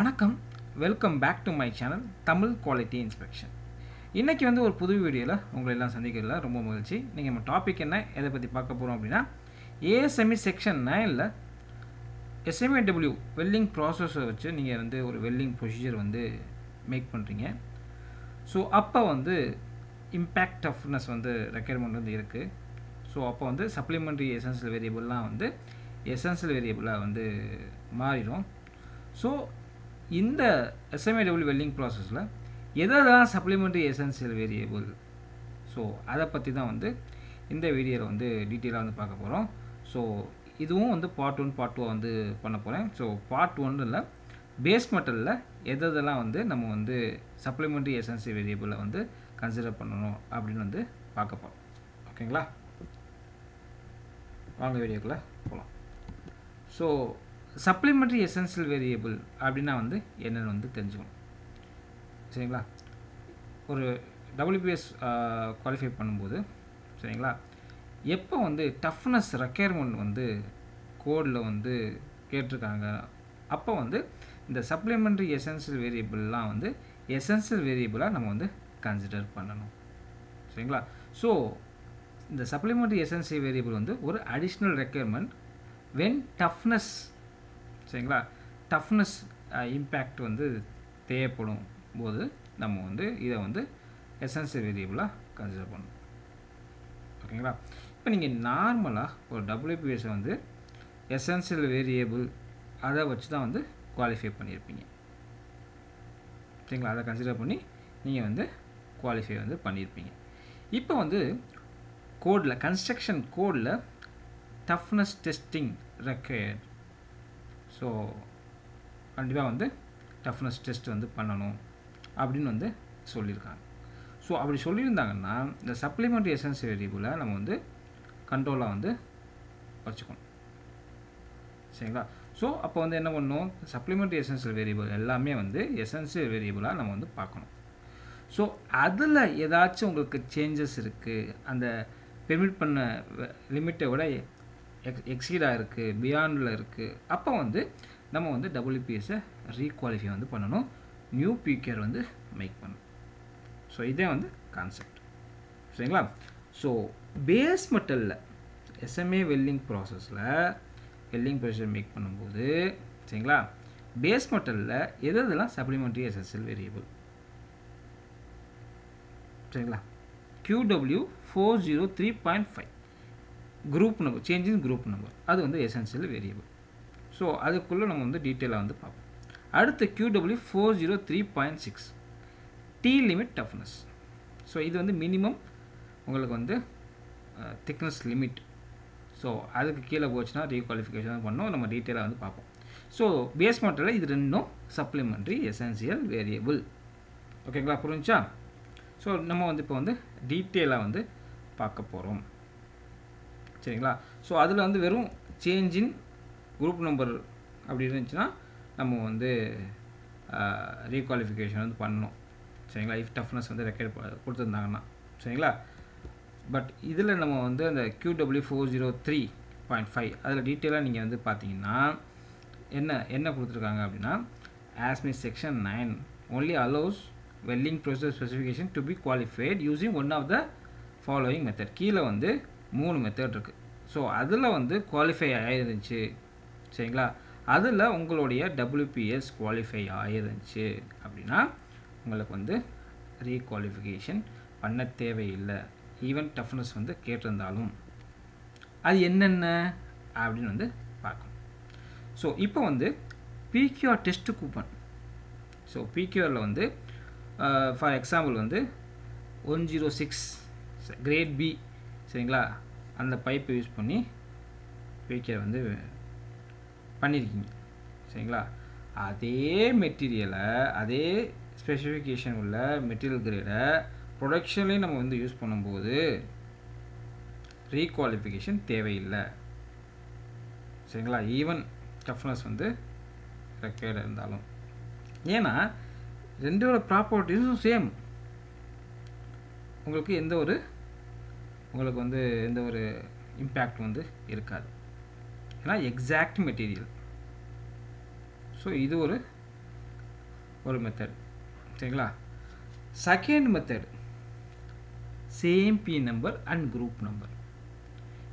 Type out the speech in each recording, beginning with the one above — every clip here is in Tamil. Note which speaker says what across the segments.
Speaker 1: வணக்கம், welcome back to my channel Tamil quality inspection. இன்றைக்கி வந்து ஒரு புது வீடியோவில் உங்களை எல்லாம் சந்திக்கிறதுல ரொம்ப மகிழ்ச்சி. நீங்கள் நம்ம டாபிக் என்ன எதை பற்றி பார்க்க போகிறோம் அப்படின்னா, ஏஎஸ்எம்இ செக்ஷன் 9ல் எஸ்எம்ஏடபிள்யூ வெல்டிங் ப்ராசஸை வச்சு நீங்கள் வந்து ஒரு வெல்டிங் ப்ரொசீஜர் வந்து மேக் பண்ணுறீங்க. ஸோ அப்போ வந்து இம்பேக்ட் டஃப்னஸ் வந்து ரெக்யர்மெண்ட் வந்து இருக்குது. ஸோ அப்போ வந்து சப்ளிமெண்ட்ரி எசென்சியல் வேரியபிள்லாம் வந்து எசென்சியல் வேரியபிளாக வந்து மாறிடும். ஸோ இந்த எஸ்எம்ஏடபிள்யூ வெல்டிங் ப்ராசஸில் எதெல்லாம் சப்ளிமெண்ட்ரி எசென்சியல் வேரியபிள், ஸோ அதை பற்றி தான் வந்து இந்த வீடியோவில் வந்து டீட்டெயிலாக வந்து பார்க்க போகிறோம். ஸோ இதுவும் வந்து பார்ட் 1 பார்ட் 2 வந்து பண்ண போகிறேன். ஸோ பார்ட் 1ல் பேஸ் மெட்டலில் எதெல்லாம் வந்து நம்ம வந்து சப்ளிமெண்ட்ரி எசென்சியல் வேரியபிளை வந்து கன்சிடர் பண்ணணும் அப்படின்னு வந்து பார்க்க போகிறோம். ஓகேங்களா, வாங்க வீடியோக்குள்ளே போகலாம். ஸோ சப்ளிமெண்ட்ரி எசென்சியல் வேரியபிள் அப்படின்னா வந்து என்னென்னு வந்து தெரிஞ்சுக்கணும். சரிங்களா, ஒரு WPS குவாலிஃபை பண்ணும்போது சரிங்களா, எப்போ வந்து டஃப்னஸ் ரெக்யர்மெண்ட் வந்து கோடில் வந்து கேட்டிருக்காங்க, அப்போ வந்து இந்த சப்ளிமெண்ட்ரி எசென்சியல் வேரியபிள்லாம் வந்து எசென்சியல் வேரியபிளாக நம்ம வந்து கன்சிடர் பண்ணணும். சரிங்களா, ஸோ இந்த சப்ளிமெண்ட்ரி எசென்சியல் வேரியபிள் வந்து ஒரு அடிஷ்னல் ரெக்யர்மெண்ட் வென் டஃப்னஸ், சரிங்களா, டஃப்னஸ் இம்பேக்ட் வந்து தேவைப்படும் போது நம்ம வந்து இதை வந்து எசென்சியல் வேரியபிளாக கன்சிடர் பண்ணணும். ஓகேங்களா, இப்போ நீங்கள் நார்மலாக ஒரு WPS வந்து எசென்சியல் வேரியபிள் அதை வச்சு தான் வந்து குவாலிஃபை பண்ணியிருப்பீங்க. சரிங்களா, அதை கன்சிடர் பண்ணி நீங்கள் வந்து குவாலிஃபை வந்து பண்ணியிருப்பீங்க. இப்போ வந்து கோடில், கன்ஸ்ட்ரக்ஷன் கோடில் டஃப்னஸ் டெஸ்டிங் ரெக்வயர்ட், ஸோ கண்டிப்பாக வந்து டஃப்னஸ் டெஸ்ட் வந்து பண்ணணும் அப்படின்னு வந்து சொல்லியிருக்காங்க. ஸோ அப்படி சொல்லியிருந்தாங்கன்னா இந்த சப்ளிமெண்ட்ரி எசென்சியல் வேரியபிளை நம்ம வந்து கண்ட்ரோலாக வந்து வச்சுக்கணும். சரிங்களா, ஸோ அப்போ வந்து என்ன பண்ணணும், சப்ளிமெண்ட்ரி எசென்சியல் வேரியபிள் எல்லாமே வந்து எசென்சியல் வேரியபிளாக நம்ம வந்து பார்க்கணும். ஸோ அதில் ஏதாச்சும் உங்களுக்கு சேஞ்சஸ் இருக்குது, அந்த பெர்மிட் பண்ண லிமிட்டை விட எக்ஸீடாக இருக்குது, பியாண்டில் இருக்குது, அப்போ வந்து நம்ம வந்து WPSஐ ரீகுவாலிஃபை வந்து பண்ணணும், நியூ பிகேர் வந்து மேக் பண்ணணும். ஸோ இதே வந்து கான்செப்ட். சரிங்களா, ஸோ பேஸ் மெட்டலில் SMA வெல்டிங் ப்ராசஸில் வெல்டிங் ப்ரொசீஜர் மேக் பண்ணும்போது சரிங்களா, பேஸ் மெட்டலில் எதெல்லாம் சப்ளிமெண்ட்ரி எசென்சியல் வேரியபிள், சரிங்களா, QW 403.5 group number, change in group number, அது வந்து எசென்சியல் வேரியபிள். ஸோ அதுக்குள்ளே நம்ம வந்து டீட்டெயிலாக வந்து பார்ப்போம். அடுத்து QW 403.6 T limit toughness. So இது வந்து மினிமம் உங்களுக்கு வந்து திக்னஸ் லிமிட். ஸோ அதுக்கு கீழே போச்சுன்னா ரீகுவாலிஃபிகேஷன் பண்ணோம், நம்ம டீட்டெயிலாக வந்து பார்ப்போம். ஸோ பேஸ் மெட்டலில் இது ரெண்டும் சப்ளிமெண்ட்ரி எசென்சியல் வேரியபிள். ஓகேங்களா, புரிஞ்சா? ஸோ நம்ம வந்து இப்போ வந்து டீட்டெயிலாக வந்து பார்க்க போகிறோம். சரிங்களா, ஸோ அதில் வந்து வெறும் சேஞ்ச் இன் குரூப் நம்பர் அப்படி இருந்துச்சுன்னா நம்ம வந்து ரீகுவாலிஃபிகேஷன் வந்து பண்ணணும். சரிங்களா, இஃப் டஃப்னஸ் வந்து ரெக்கார்ட் கொடுத்துருந்தாங்கன்னா. சரிங்களா, பட் இதில் நம்ம வந்து அந்த QW 403.5 அதில் டீட்டெயிலாக நீங்கள் வந்து பார்த்தீங்கன்னா என்ன கொடுத்துருக்காங்க அப்படின்னா, ASME section 9 only allows welding process specification to be qualified using one of the following method. கீழே வந்து 3 மெத்தட் இருக்குது. ஸோ அதில் வந்து குவாலிஃபை ஆகிருந்துச்சு, சரிங்களா, அதில் உங்களுடைய WPS குவாலிஃபை ஆகிருந்துச்சு அப்படின்னா உங்களுக்கு வந்து ரீகுவாலிஃபிகேஷன் பண்ண தேவையில்லை, ஈவன் டஃப்னஸ் வந்து கேட்டிருந்தாலும். அது என்னென்ன அப்படின்னு வந்து பார்க்கணும். ஸோ இப்போ வந்து PQR டெஸ்ட் கூப்பன். ஸோ PQRல வந்து ஃபார் எக்ஸாம்பிள் வந்து 106 கிரேட் B, சரிங்களா, அந்த பைப்பை யூஸ் பண்ணி PQR வந்து பண்ணியிருக்கீங்க. சரிங்களா, அதே மெட்டீரியலை, அதே ஸ்பெசிஃபிகேஷன் உள்ள மெட்டீரியல் கிரேடை ப்ரொடக்ஷன்லேயும் நம்ம வந்து யூஸ் பண்ணும்போது ரீகுவாலிஃபிகேஷன் தேவையில்லை. சரிங்களா, ஈவன் டஃப்னஸ் வந்து ரெக்வயர்டாக இருந்தாலும். ஏன்னா ரெண்டோட ப்ராப்பர்ட்டிஸும் சேம். உங்களுக்கு எந்த ஒரு இம்பேக்ட் வந்து இருக்காது, ஏன்னா எக்ஸாக்ட் மெட்டீரியல். ஸோ இது ஒரு ஒரு மெத்தட். சரிங்களா? Second method same P number and group number.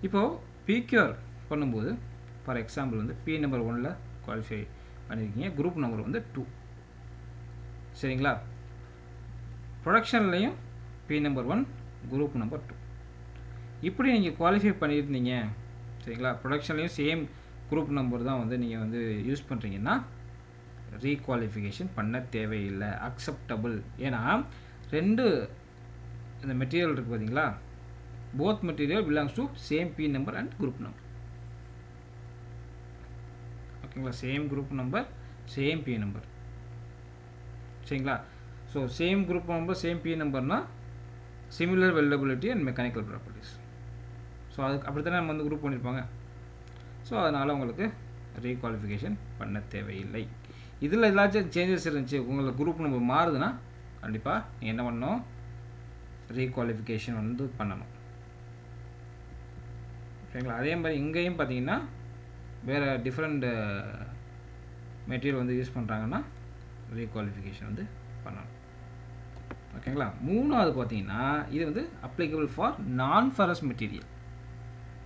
Speaker 1: இப்போது பிக்யூஆர் பண்ணும்போது ஃபார் எக்ஸாம்பிள் வந்து பி நம்பர் 1ல் குவாலிஃபை பண்ணியிருக்கீங்க, குரூப் நம்பர் வந்து 2. சரிங்களா? ப்ரொடக்ஷன்லேயும் பி நம்பர் 1 குரூப் நம்பர் 2 இப்படி நீங்கள் குவாலிஃபை பண்ணியிருந்தீங்க. சரிங்களா? ப்ரொடக்ஷன்லேயும் சேம் குரூப் நம்பர் தான் வந்து நீங்கள் வந்து யூஸ் பண்ணுறீங்கன்னா ரீகுவாலிஃபிகேஷன் பண்ண தேவையில்லை, அக்செப்டபுள். ஏன்னா ரெண்டு இந்த மெட்டீரியல் இருக்குது பார்த்தீங்களா, both material belongs to same P number and group number. ஓகேங்களா? Same group number, same P number. சரிங்களா? So same group number, same P நம்பர்னால் similar weldability and mechanical properties. So அதுக்கு அப்படி தானே நம்ம வந்து குரூப் பண்ணியிருப்பாங்க. ஸோ அதனால் உங்களுக்கு ரீகுவாலிஃபிகேஷன் பண்ண தேவையில்லை. இதில் ஏதாச்சும் சேஞ்சஸ் இருந்துச்சு, உங்களுக்கு குரூப் நம்பர் மாறுதுன்னா கண்டிப்பாக நீங்கள் என்ன பண்ணணும், ரீகுவாலிஃபிகேஷன் வந்து பண்ணணும். ஓகேங்களா? அதே மாதிரி இங்கேயும் பார்த்தீங்கன்னா வேறு டிஃப்ரெண்ட் மெட்டீரியல் வந்து யூஸ் பண்ணுறாங்கன்னா ரீகுவாலிஃபிகேஷன் வந்து பண்ணணும். ஓகேங்களா? மூணாவது பார்த்தீங்கன்னா இது வந்து அப்ளிகபிள் ஃபார் நான் ஃபெரஸ் மெட்டீரியல்.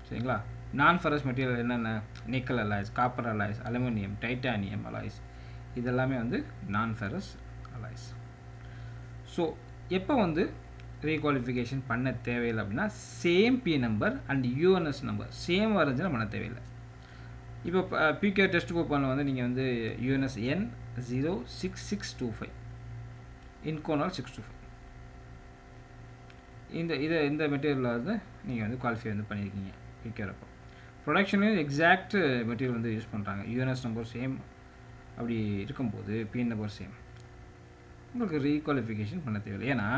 Speaker 1: சரிங்களா? நான் ஃபெரஸ் மெட்டீரியல் என்னென்ன, nickel alloys, copper alloys, aluminium, titanium alloys, இதெல்லாமே வந்து நான் ஃபெரஸ் அலாய்ஸ். ஸோ எப்போ வந்து ரீகுவாலிஃபிகேஷன் பண்ண தேவையில்லை அப்படின்னா same P number and UNS number same இருந்துச்சுன்னா பண்ண தேவையில்லை. இப்போ பிகே டெஸ்ட் கூப்பனில் வந்து நீங்கள் வந்து யூஎன்எஸ் என் 06625, இன்கோனால் 625, இந்த மெட்டீரியலில் வந்து நீங்கள் வந்து குவாலிஃபை வந்து பண்ணியிருக்கீங்க பிகேரப்போ. ப்ரொடக்ஷன்லேயும் எக்ஸாக்ட் மெட்டீரியல் வந்து யூஸ் பண்ணுறாங்க, யூஎன்எஸ் நம்பர் சேம். அப்படி இருக்கும்போது பிஎன் நம்பர் சேம், உங்களுக்கு ரீகுவாலிஃபிகேஷன் பண்ண தேவையில்லை. ஏன்னா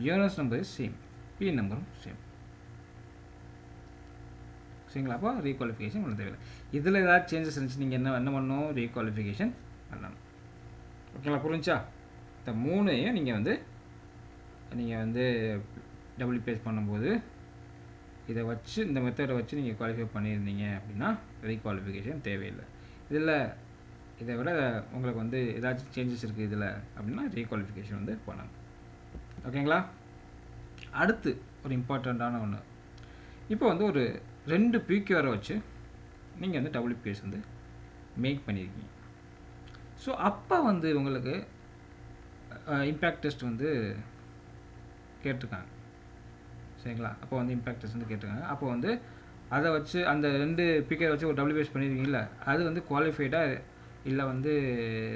Speaker 1: யூஎன்எஸ் நம்பர் சேம், பிஎன் நம்பரும் சேம். சரிங்களா? அப்போ ரீகுவாலிஃபிகேஷன் பண்ண தேவையில்லை. இதில் ஏதாவது சேஞ்சஸ் இருந்துச்சு நீங்கள் என்ன பண்ணணும், ரீகுவாலிஃபிகேஷன் பண்ணணும். ஓகேங்களா? புரிஞ்சா? இந்த மூணையும் நீங்கள் வந்து டபிள்யூபிஎஸ் பண்ணும்போது இதை வச்சு, இந்த மெத்தடை வச்சு நீங்கள் குவாலிஃபை பண்ணியிருந்தீங்க அப்படின்னா ரீகுவாலிஃபிகேஷன் தேவையில்லை. இதை விட உங்களுக்கு வந்து ஏதாச்சும் சேஞ்சஸ் இருக்குது இதில் அப்படின்னா ரீகுவாலிஃபிகேஷன் வந்து பண்ணணும். ஓகேங்களா? அடுத்து ஒரு இம்பார்ட்டண்ட்டான ஒன்று, இப்போ வந்து ஒரு 2 பிக்யூஆரை வச்சு நீங்கள் வந்து டபிள்யூபிஎஸ் வந்து மேக் பண்ணியிருக்கீங்க. ஸோ அப்போ வந்து உங்களுக்கு இம்பேக்ட் டெஸ்ட் வந்து கேட்டிருக்காங்க. சரிங்களா? அப்போ வந்து இம்பேக்ட் டெஸ்ட் வந்து கேட்டிருக்காங்க. அப்போ வந்து அதை வச்சு அந்த 2 பிக்யூஆரை வச்சு ஒரு டபிள்யூபிஎஸ் பண்ணியிருக்கீங்களா, அது வந்து குவாலிஃபைடாக இல்லை வந்து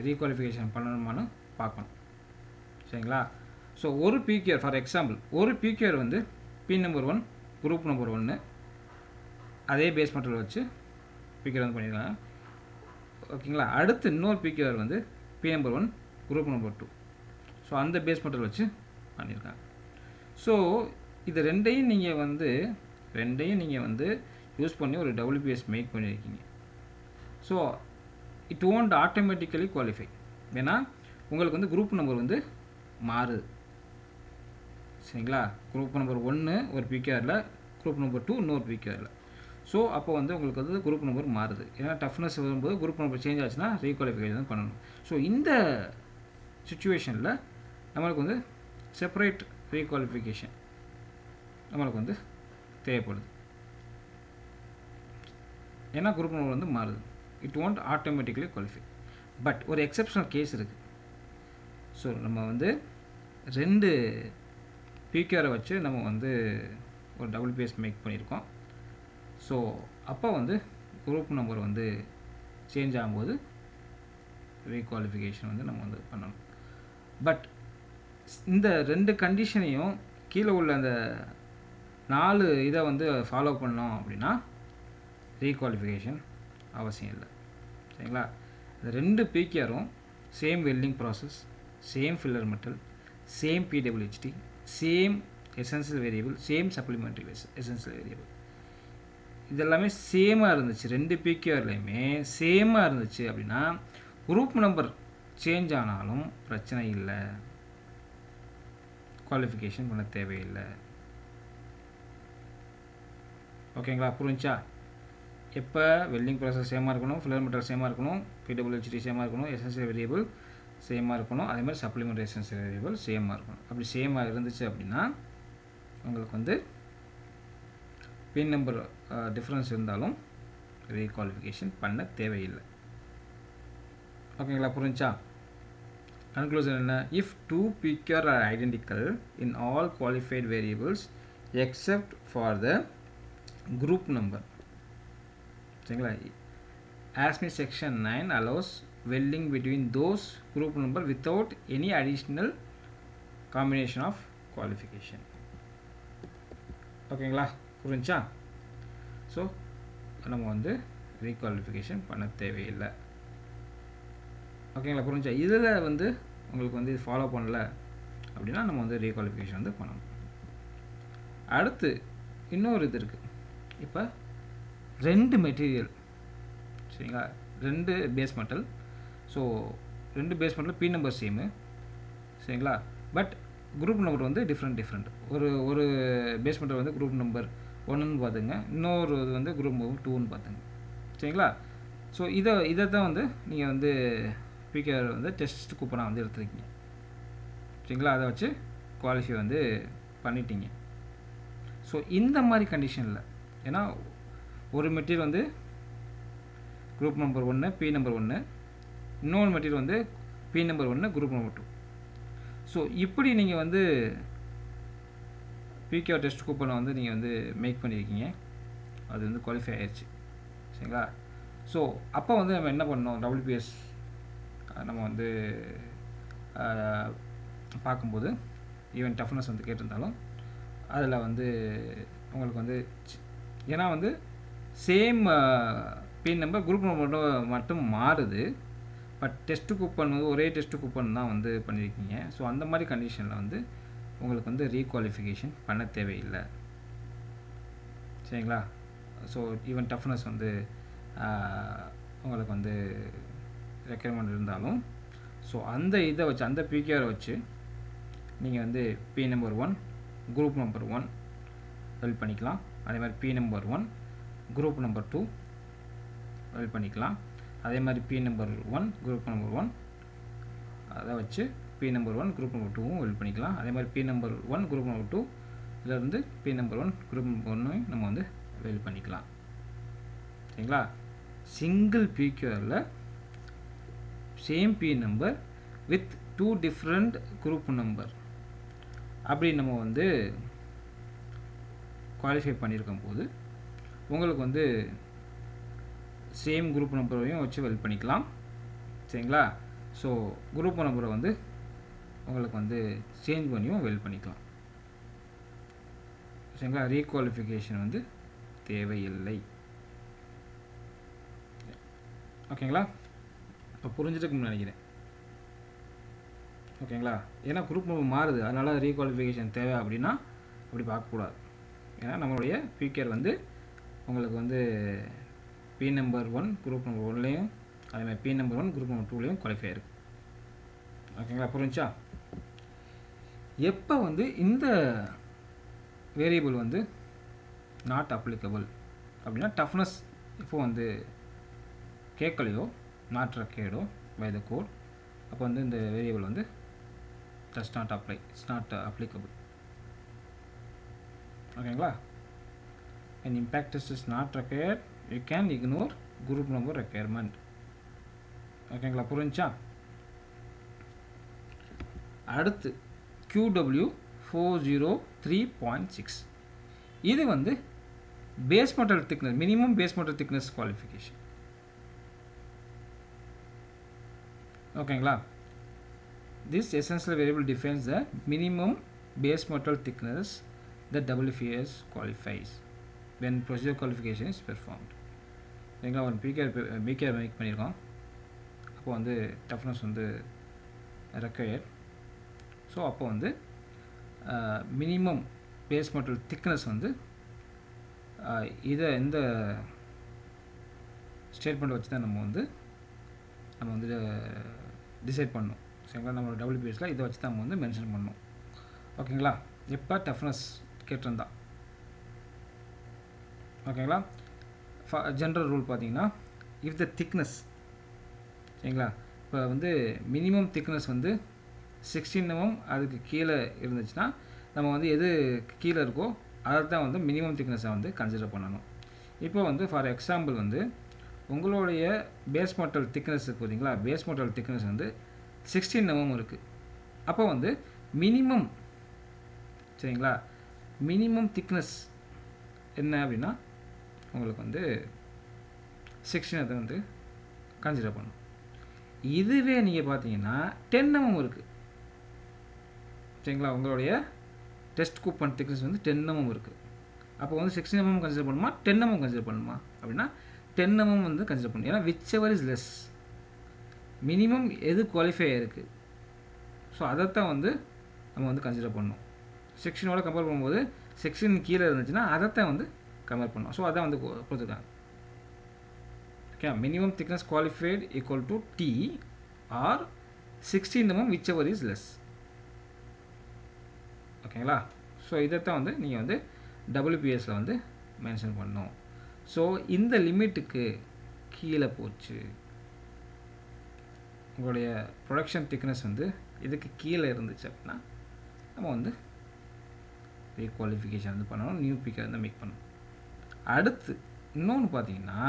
Speaker 1: ரீகுவாலிஃபிகேஷன் பண்ணணுமான்னு பார்க்கணும். சரிங்களா? ஸோ ஒரு பிக்யூஆர் ஃபார் எக்ஸாம்பிள், ஒரு பிக்யூஆர் வந்து பி நம்பர் 1 குரூப் நம்பர் 1 அதே பேஸ் மெட்டீரியல் வச்சு பிக்யூஆர் வந்து பண்ணியிருக்காங்க. ஓகேங்களா? அடுத்து இன்னொரு பிக்யூஆர் வந்து P number 1 group number 2, so அந்த பேஸ் மெட்டீரியல் வச்சு பண்ணியிருக்காங்க. ஸோ இது ரெண்டையும் நீங்கள் வந்து யூஸ் பண்ணி ஒரு டபிள்யூபிஎஸ் மேக் பண்ணியிருக்கீங்க. So it won't automatically qualify. ஏன்னா உங்களுக்கு வந்து குரூப் நம்பர் வந்து மாறுது. சரிங்களா? குரூப் நம்பர் 1 ஒரு பிக்யூஆரில், குரூப் நம்பர் 2 இன்னொரு பிக்யூஆரில். ஸோ அப்போ வந்து உங்களுக்கு வந்து குரூப் நம்பர் மாறுது. ஏன்னா டஃப்னஸ் வரும்போது குரூப் நம்பர் சேஞ்ச் ஆச்சுன்னா ரீகுவாலிஃபிகேஷன் பண்ணணும். ஸோ இந்த சுச்சுவேஷனில் நம்மளுக்கு வந்து செப்பரேட் ரீகுவாலிஃபிகேஷன் நம்மளுக்கு வந்து தேவைப்படுது. ஏன்னா குரூப் நம்பர் வந்து மாறுது. It won't automatically qualify. But ஒரு எக்ஸப்ஷனல் கேஸ் இருக்குது. ஸோ நம்ம வந்து 2 பிக்யூஆரை வச்சு நம்ம வந்து ஒரு டபிள்யூபிஎஸ் மேக் பண்ணியிருக்கோம். ஸோ அப்போ வந்து குரூப் நம்பர் வந்து சேஞ்ச் ஆகும்போது ரீகுவாலிஃபிகேஷன் வந்து நம்ம வந்து பண்ணணும். பட் இந்த 2 கண்டிஷனையும் கீழே உள்ள அந்த 4 இதை வந்து ஃபாலோ பண்ணோம் அப்படின்னா ரீகுவாலிஃபிகேஷன் அவசியம் இல்லை. சரிங்களா? இந்த 2 பிக்யூஆரும் same welding process, same filler metal, same PWHT, same essential variable, same supplementary essential variable, இதெல்லாமே சேமாக இருந்துச்சு. 2 பிக்யூஆர்லையுமே சேமாக இருந்துச்சு அப்படின்னா குரூப் நம்பர் சேஞ்ச் ஆனாலும் பிரச்சனை இல்லை, குவாலிஃபிகேஷன் பண்ண தேவையில்லை. ஓகேங்களா? புரிஞ்சா? எப்போ வெல்டிங் ப்ராசஸ் சேமாக இருக்கணும், ஃபில்லர் மெட்டல் சேமாக இருக்கணும், பிடபிள்யூஹெச்டி சேமாக இருக்கணும், எசென்சியல் வேரியபிள் சேமாக இருக்கணும். அதே மாதிரி சப்ளிமெண்ட் எசென்ஷியல் வேரியபிள் சேமாக இருக்கணும். அப்படி சேமாக இருந்துச்சு அப்படின்னா உங்களுக்கு வந்து பின் நம்பர் டிஃப்ரென்ஸ் இருந்தாலும் ரீகுவாலிஃபிகேஷன் பண்ண தேவையில்லை. ஓகேங்களா, புரிஞ்சா? கன்க்ளூஷன் என்ன? If two PQR are identical in all qualified variables except for the group number. சரிங்களா? ASME section 9 allows welding between those group number without any additional combination of qualification. ஓகேங்களா, புரிஞ்சா? ஸோ நம்ம வந்து ரீகுவாலிஃபிகேஷன் பண்ண தேவையில்லை. ஓகேங்களா, புரிஞ்சா? இதில் வந்து உங்களுக்கு வந்து ஃபாலோ பண்ணல அப்படின்னா நம்ம வந்து ரீகுவாலிஃபிகேஷன் வந்து பண்ணணும். அடுத்து இன்னொரு இது இருக்குது. இப்போ 2 மெட்டீரியல், சரிங்களா, 2 base metal. So 2 base metal P number same, சரிங்களா, பட் குரூப் நம்பர் வந்து டிஃப்ரெண்ட். ஒரு பேஸ் மெட்டல் வந்து குரூப் நம்பர் 1ன்னு பார்த்துங்க, இன்னொரு இது வந்து குரூப் நம்பர் 2ன்னு பார்த்துங்க, சரிங்களா. ஸோ இதை தான் வந்து நீங்கள் வந்து PQR வந்து டெஸ்ட் கூப்பனாக வந்து எடுத்துருக்கீங்க, சரிங்களா. அதை வச்சு குவாலிஃபை வந்து பண்ணிட்டீங்க. ஸோ இந்த மாதிரி கண்டிஷனில், ஏன்னா ஒரு மெட்டீரியல் வந்து குரூப் நம்பர் 1 பி நம்பர் 1, இன்னொரு மெட்டீரியல் வந்து P number 1 group number 2. So இப்படி நீங்கள் வந்து PQR டெஸ்ட் கூப்பனை வந்து நீங்கள் வந்து மேக் பண்ணியிருக்கீங்க, அது வந்து குவாலிஃபை ஆயிடுச்சு, சரிங்களா. ஸோ அப்போ வந்து நம்ம என்ன பண்ணோம், WPS நம்ம வந்து பார்க்கும்போது ஈவன் டஃப்னஸ் வந்து கேட்டிருந்தாலும் அதில் வந்து உங்களுக்கு வந்து, ஏன்னா வந்து சேம் பின் நம்பர் குரூப் நம்பர் மட்டும் மாறுது, பட் டெஸ்ட்டு கூப்பன் வந்து ஒரே டெஸ்ட்டு கூப்பன் தான் வந்து பண்ணியிருக்கீங்க. ஸோ அந்த மாதிரி கண்டிஷனில் வந்து உங்களுக்கு வந்து ரீகுவாலிஃபிகேஷன் பண்ண தேவையில்லை, சரிங்களா. ஸோ ஈவன் டஃப்னஸ் வந்து உங்களுக்கு வந்து ரெக்யர்மெண்ட் இருந்தாலும், ஸோ அந்த இதை வச்சு, அந்த PQR வச்சு நீங்கள் வந்து P number 1 group number 1 weld பண்ணிக்கலாம். அதே மாதிரி P number 1 group number 2 weld பண்ணிக்கலாம். அதே மாதிரி பி நம்பர் 1 குரூப் நம்பர் 1 அதை வச்சு பி நம்பர் 1 குரூப் நம்பர் 2வும் வெல் பண்ணிக்கலாம். அதே மாதிரி பி நம்பர் 1 குரூப் நம்பர் 2 இதிலிருந்து பி நம்பர் 1 குரூப் நம்பர் 1 நம்ம வந்து வெல் பண்ணிக்கலாம், சரிங்களா. சிங்கிள் PQRல same P number with 2 different group number அப்படி நம்ம வந்து குவாலிஃபை பண்ணியிருக்கும் போது உங்களுக்கு வந்து சேம் குரூப் நம்பரையும் வச்சு வெல் பண்ணிக்கலாம், சரிங்களா. ஸோ குரூப் நம்பரை வந்து உங்களுக்கு வந்து சேஞ்ச் பண்ணியும் வெல் பண்ணிக்கலாம், சரிங்களா. ரீகுவாலிஃபிகேஷன் வந்து தேவையில்லை. ஓகேங்களா, இப்போ புரிஞ்சுட்டுக்குன்னு நினைக்கிறேன். ஓகேங்களா, ஏன்னா குரூப் நம்பர் மாறுது, அதனால் ரீகுவாலிஃபிகேஷன் தேவை அப்படின்னா அப்படி பார்க்கக்கூடாது. ஏன்னா நம்மளுடைய PQR வந்து உங்களுக்கு வந்து பி நம்பர் 1 குரூப் நம்பர் 1லையும் அதே மாதிரி பி நம்பர் 1 குரூப் நம்பர் 2லையும் குவாலிஃபை ஆயிருக்கு. ஓகேங்களா, புரிஞ்சா? எப்போ வந்து இந்த வேரியபிள் வந்து நாட் அப்ளிகபிள் அப்படின்னா, டஃப்னஸ் இப்போ வந்து கேட்கலையோ, நாட் ரெக்யர்டோ பை த கோட், அப்போ வந்து இந்த வேரியபிள் வந்து does not apply, it's not applicable. ஓகேங்களா, an impact test is not required, you can ignore group number requirement. ஓகேங்களா, புரிஞ்சா? அடுத்து QW 403.6, இது வந்து base metal thickness, minimum base metal thickness qualification. ஓகேங்களா, this essential variable defines the minimum base metal thickness that WPS qualifies when procedure qualification is performed. சரிங்களா, ஒரு PQR மேக் பண்ணியிருக்கோம், அப்போ வந்து டஃப்னஸ் வந்து ரெக்வயர்ட். ஸோ அப்போ வந்து மினிமம் பேஸ் மெட்டல் திக்னஸ் வந்து இந்த ஸ்டேட்மெண்ட் வச்சு தான் நம்ம வந்து டிசைட் பண்ணணும், சரிங்களா. நம்மளோட WPSல இதை வச்சு தான் நம்ம வந்து மென்ஷன் பண்ணணும். ஓகேங்களா, எப்போ டஃப்னஸ் கேட்டிருந்தா. ஓகேங்களா, ஜென்ரல் ரூல் பார்த்தீங்கன்னா, இஃப் த திக்னஸ், சரிங்களா, இப்போ வந்து மினிமம் திக்னஸ் வந்து 16 mm அதுக்கு கீழே இருந்துச்சுன்னா நம்ம வந்து எது கீழே இருக்கோ அதை தான் வந்து மினிமம் திக்னஸை வந்து கன்சிடர் பண்ணணும். இப்போ வந்து ஃபார் எக்ஸாம்பிள் வந்து உங்களுடைய பேஸ் மெட்டல் திக்னஸ் பார்த்தீங்களா, பேஸ் மெட்டல் திக்னஸ் வந்து 16 mm இருக்குது. அப்போ வந்து மினிமம் சரிங்களா, மினிமம் திக்னஸ் என்ன அப்படின்னா உங்களுக்கு வந்து 16 அதை வந்து கன்சிடர் பண்ணணும். இதுவே நீங்கள் பார்த்தீங்கன்னா 10 mm இருக்குது சரிங்களா, உங்களுடைய டெஸ்ட் கூப்பன் திக்னஸ் வந்து 10 mm இருக்குது. அப்போ வந்து 16 mm கன்சிடர் பண்ணுமா 10 mm கன்சிடர் பண்ணுமா அப்படின்னா 10 mm வந்து கன்சிடர் பண்ணணும். ஏன்னா which ever is less, minimum எது குவாலிஃபை இருக்குது ஸோ அதைத்தான் வந்து நம்ம வந்து கன்சிடர் பண்ணணும். 16ஓட கம்பேர் பண்ணும்போது 16 கீழே இருந்துச்சுன்னா அதைத்தான் வந்து கம்பேர் பண்ணணும். ஸோ அதான் வந்து கொடுத்துருக்காங்க. Okay, minimum thickness qualified equal to T or 16 mm whichever is less. ஓகேங்களா, ஸோ இதைத்தான் வந்து நீங்கள் வந்து WPSல வந்து மென்ஷன் பண்ணணும். ஸோ இந்த லிமிட்டுக்கு கீழே போச்சு உங்களுடைய ப்ரொடக்ஷன் திக்னஸ் வந்து இதுக்கு கீழே இருந்துச்சு அப்படின்னா நம்ம வந்து ரீகுவாலிஃபிகேஷன் வந்து பண்ணணும், நியூ பிக்கை வந்து மேக் பண்ணணும். அடுத்து இன்னொன்று பார்த்தீங்கன்னா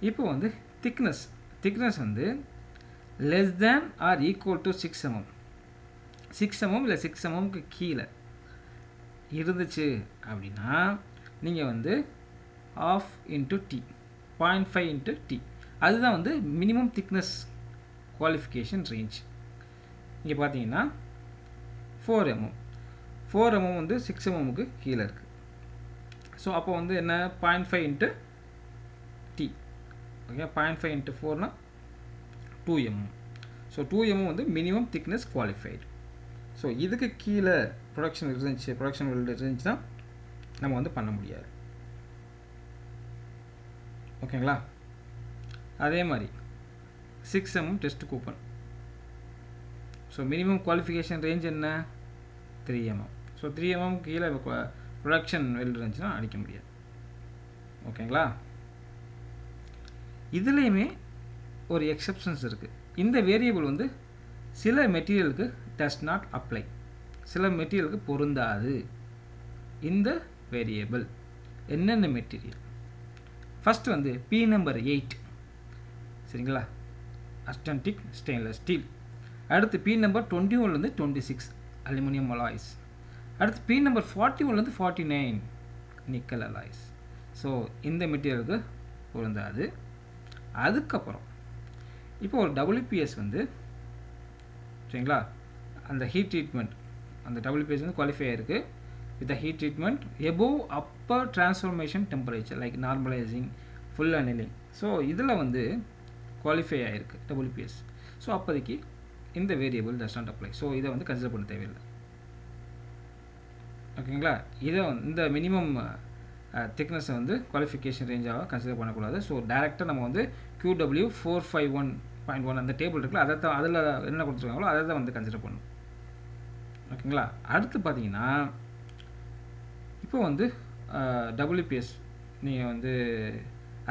Speaker 1: இப்போ வந்து திக்னஸ் வந்து less than or equal to 6 mm, 6 mm இல்லை 6 mmக்கு கீழே இருந்துச்சு அப்படின்னா நீங்கள் வந்து of into T 0.5 into T அதுதான் வந்து மினிமம் திக்னஸ் குவாலிஃபிகேஷன் ரேஞ்ச். இங்கே பார்த்தீங்கன்னா 4 mm வந்து 6 mmக்கு கீழே இருக்குது. ஸோ அப்போ வந்து என்ன 0.5 இன்ட்டு T, ஓகே, 0.5 இன்ட்டு 4னா 2 mm. ஸோ 2 mm வந்து மினிமம் திக்னஸ் குவாலிஃபைடு. ஸோ இதுக்கு கீழே ப்ரொடக்ஷன் வெல்டு இருந்துச்சுன்னா நம்ம வந்து பண்ண முடியாது. ஓகேங்களா, அதே மாதிரி 6 mm test coupon. So minimum qualification range என்ன 3 mm. ஸோ 3 mm கீழே ப்ரொடக்ஷன் வெல்டு இருந்துச்சுன்னா அடிக்க முடியாது. ஓகேங்களா, இதுலேயுமே ஒரு எக்ஸப்ஷன்ஸ் இருக்குது. இந்த வேரியபிள் வந்து சில மெட்டீரியலுக்கு டஸ் நாட் அப்ளை, சில மெட்டீரியலுக்கு பொருந்தாது இந்த வேரியபிள். என்னென்ன மெட்டீரியல்? ஃபஸ்ட்டு வந்து P நம்பர் 8 சரிங்களா, அஸ்டன்டிக் ஸ்டெயின்லெஸ் ஸ்டீல். அடுத்து P நம்பர் 21லேருந்து 26 அலுமினியம் அலாய்ஸ். அடுத்து P நம்பர் 41லேருந்து 49 நிக்கல் அலாய்ஸ். ஸோ இந்த மெட்டீரியலுக்கு பொருந்தாது. அதுக்கப்புறம் இப்போ ஒரு WPS வந்து சரிங்களா, அந்த ஹீட் ட்ரீட்மெண்ட், அந்த WPS வந்து குவாலிஃபை ஆகிருக்கு with heat treatment above upper transformation temperature like normalising, full annealing. So இதில் வந்து குவாலிஃபை ஆகிருக்கு WPS. ஸோ அப்போதைக்கு இந்த variable does not apply. So இதை வந்து கன்சிடர் பண்ண தேவையில்லை. ஓகேங்களா, இதை இந்த மினிமம் திக்னஸை வந்து குவாலிஃபிகேஷன் ரேஞ்சாக கன்சிடர் பண்ணக்கூடாது. ஸோ டேரெக்டாக நம்ம வந்து QW 451.1 அந்த டேபிள் இருக்குல்ல, அதை தான் அதில் என்ன கொடுத்துருக்காங்களோ அதை தான் வந்து கன்சிடர் பண்ணணும். ஓகேங்களா, அடுத்து பார்த்தீங்கன்னா இப்போ வந்து WPS நீங்கள் வந்து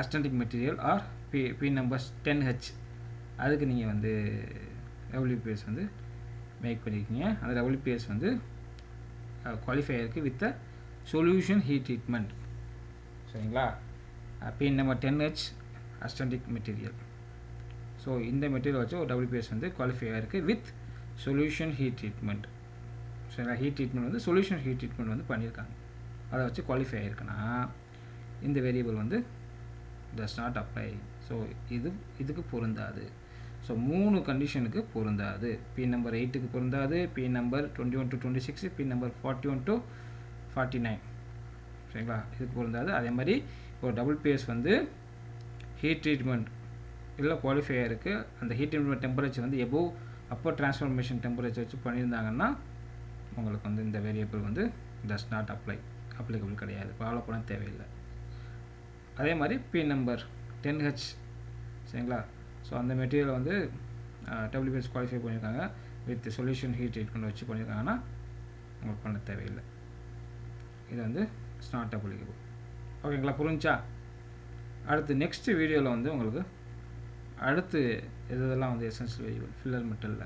Speaker 1: austenitic material are P numbers 10H அதுக்கு நீங்கள் வந்து WPS வந்து மேக் பண்ணியிருக்கீங்க. அந்த WPS வந்து குவாலிஃபை ஆகிருக்கு வித் சொல்யூஷன் ஹீட் ட்ரீட்மெண்ட் சரிங்களா. P number 10H austenitic material. So இந்த மெட்டீரியல் வச்சு ஒரு WPS வந்து குவாலிஃபை ஆகிருக்கு வித் சொல்யூஷன் ஹீட் ட்ரீட்மெண்ட் சரிங்களா. ஹீட் ட்ரீட்மெண்ட் வந்து சொல்யூஷன் ஹீட் ட்ரீட்மெண்ட் வந்து பண்ணியிருக்காங்க, அதை வச்சு குவாலிஃபை ஆகிருக்குன்னா இந்த வேரியபிள் வந்து டஸ் நாட் அப்ளை. ஸோ இதுக்கு பொருந்தாது. ஸோ 3 கண்டிஷனுக்கு பொருந்தாது. P நம்பர் 8க்கு பொருந்தாது, P number 21 to 26, P number 41 to 49 சரிங்களா, இதுக்கு பொருந்தாது. அதே மாதிரி ஒரு WPS வந்து ஹீட் ட்ரீட்மெண்ட் இதில் குவாலிஃபை ஆகிருக்கு, அந்த ஹீட் ட்ரீட்மெண்ட் டெம்பரேச்சர் வந்து எபோவ் அப்பர் டிரான்ஸ்ஃபர்மேஷன் டெம்பரேச்சர் வச்சு பண்ணியிருந்தாங்கன்னா உங்களுக்கு வந்து இந்த வேரியபிள் வந்து டஸ் நாட் அப்ளிகபிள் கிடையாது, ஃபாலோ பண்ண தேவையில்லை. அதே மாதிரி P நம்பர் 10H சரிங்களா. ஸோ அந்த மெட்டீரியல் வந்து WPS குவாலிஃபை பண்ணியிருக்காங்க வித் சொல்யூஷன் ஹீட் ட்ரீட்மெண்ட் வச்சு பண்ணியிருக்காங்கன்னா உங்களுக்கு பண்ண தேவையில்லை. இது வந்து இட்ஸ் நாட் அப்ளிகபிள். ஓகேங்களா, புரிஞ்சா? அடுத்து நெக்ஸ்ட் வீடியோவில் வந்து உங்களுக்கு அடுத்து இதெல்லாம் வந்து எசென்ஷியல் வேரியபிள் ஃபில்லர் மெட்டலில்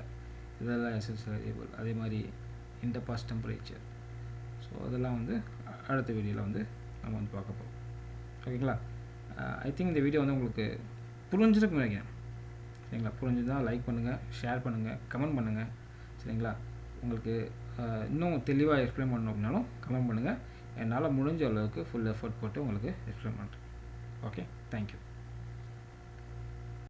Speaker 1: இதெல்லாம் எசென்ஷியல் வேரியபிள், அதே மாதிரி இந்த பாஸ் டெம்பரேச்சர். ஸோ அதெல்லாம் வந்து அடுத்த வீடியோவில் வந்து நம்ம வந்து பார்க்க போகிறோம். ஓகேங்களா? ஐ திங்க் இந்த வீடியோ வந்து உங்களுக்கு புரிஞ்சிருக்குன்னு நினைக்கிறேன். சரிங்களா? புரிஞ்சுதான் லைக் பண்ணுங்கள், ஷேர் பண்ணுங்கள், கமெண்ட் பண்ணுங்கள். சரிங்களா? உங்களுக்கு இன்னும் தெளிவாக எக்ஸ்பிளைன் பண்ணணும் அப்படின்னாலும் கமெண்ட் பண்ணுங்கள். என்னால் முடிஞ்ச அளவுக்கு ஃபுல் எஃபர்ட் போட்டு உங்களுக்கு எக்ஸ்பிளைன் பண்ணுறேன். Okay, thank you.